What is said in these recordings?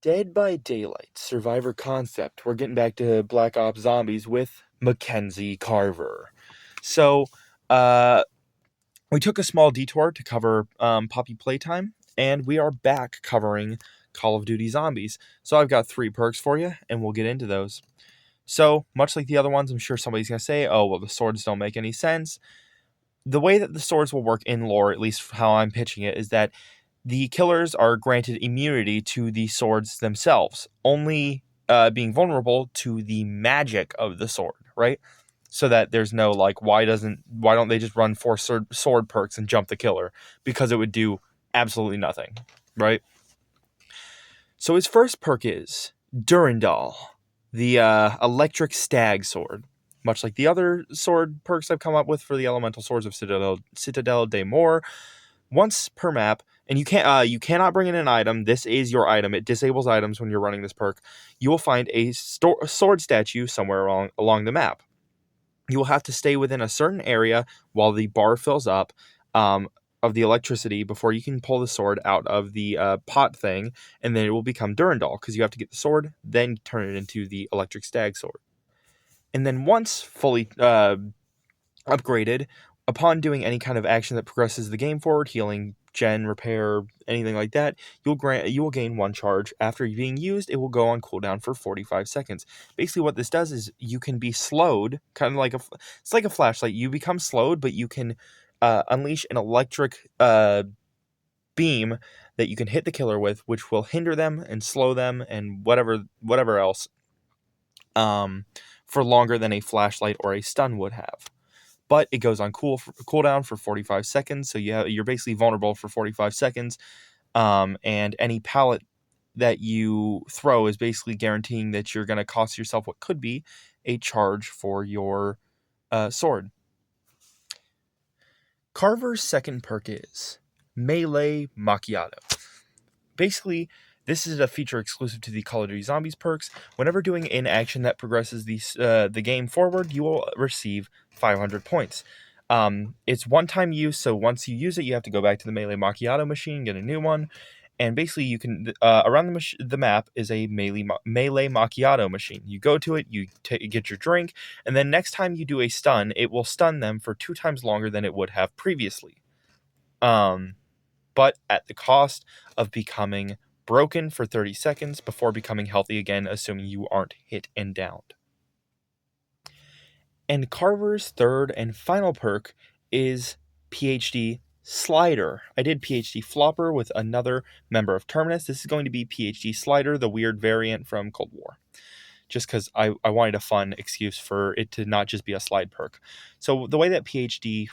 Dead by Daylight Survivor concept. We're getting back to Black Ops Zombies with Mackenzie Carver. So, uh, we took a small detour to cover Poppy Playtime, and we are back covering Call of Duty Zombies. So, I've got 3 perks for you, and we'll get into those. So, much like the other ones, I'm sure somebody's going to say, oh, well, the swords don't make any sense. The way that the swords will work in lore, at least how I'm pitching it, is that the killers are granted immunity to the swords themselves, only being vulnerable to the magic of the sword, right? So that there's no like, why don't they just run 4 sword perks and jump the killer? Because it would do absolutely nothing, right? So his first perk is Durandal, the electric stag sword. Much like the other sword perks I've come up with for the elemental swords of Citadel de Mor, once per map, and you cannot bring in an item. This is your item. It disables items when you're running this perk. You will find a sword statue somewhere along the map. You will have to stay within a certain area while the bar fills up of the electricity before you can pull the sword out of the pot thing, and then it will become Durandal because you have to get the sword, then turn it into the electric stag sword. And then once fully upgraded, upon doing any kind of action that progresses the game forward, healing, gen, repair, anything like that, you will gain 1 charge. After being used, it will go on cooldown for 45 seconds. Basically, what this does is you can be slowed, kind of like it's like a flashlight. You become slowed, but you can unleash an electric beam that you can hit the killer with, which will hinder them and slow them and whatever else for longer than a flashlight or a stun would have. But it goes on cooldown for 45 seconds, so you're basically vulnerable for 45 seconds, and any pallet that you throw is basically guaranteeing that you're going to cost yourself what could be a charge for your sword. Carver's second perk is Melee Macchiato. Basically, this is a feature exclusive to the Call of Duty Zombies perks. Whenever doing an action that progresses the game forward, you will receive 500 points. It's one-time use, so once you use it, you have to go back to the Melee Macchiato machine, get a new one, and basically you can around the map is a Melee Macchiato machine. You go to it, you get your drink, and then next time you do a stun, it will stun them for 2 times longer than it would have previously. But at the cost of becoming broken for 30 seconds before becoming healthy again, assuming you aren't hit and downed. And Carver's third and final perk is PhD Slider. I did PhD Flopper with another member of Terminus. This is going to be PhD Slider, the weird variant from Cold War. Just because I wanted a fun excuse for it to not just be a slide perk. So the way that PhD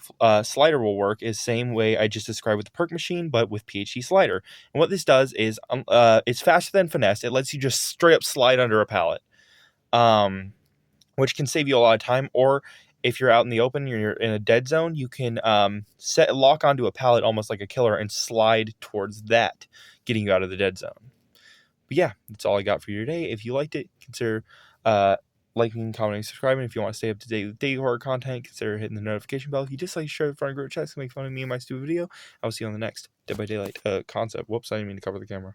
Slider will work is same way I just described with the perk machine, but with PhD Slider. And what this does is it's faster than Finesse. It lets you just straight up slide under a pallet, which can save you a lot of time. Or if you're out in the open, you're in a dead zone, you can lock onto a pallet almost like a killer and slide towards that, getting you out of the dead zone. But yeah, that's all I got for you today. If you liked it, consider liking, commenting, subscribing. If you want to stay up to date with daily horror content, consider hitting the notification bell. If you dislike, share it in front of group chats to make fun of me and my stupid video. I will see you on the next Dead by Daylight concept. Whoops, I didn't mean to cover the camera.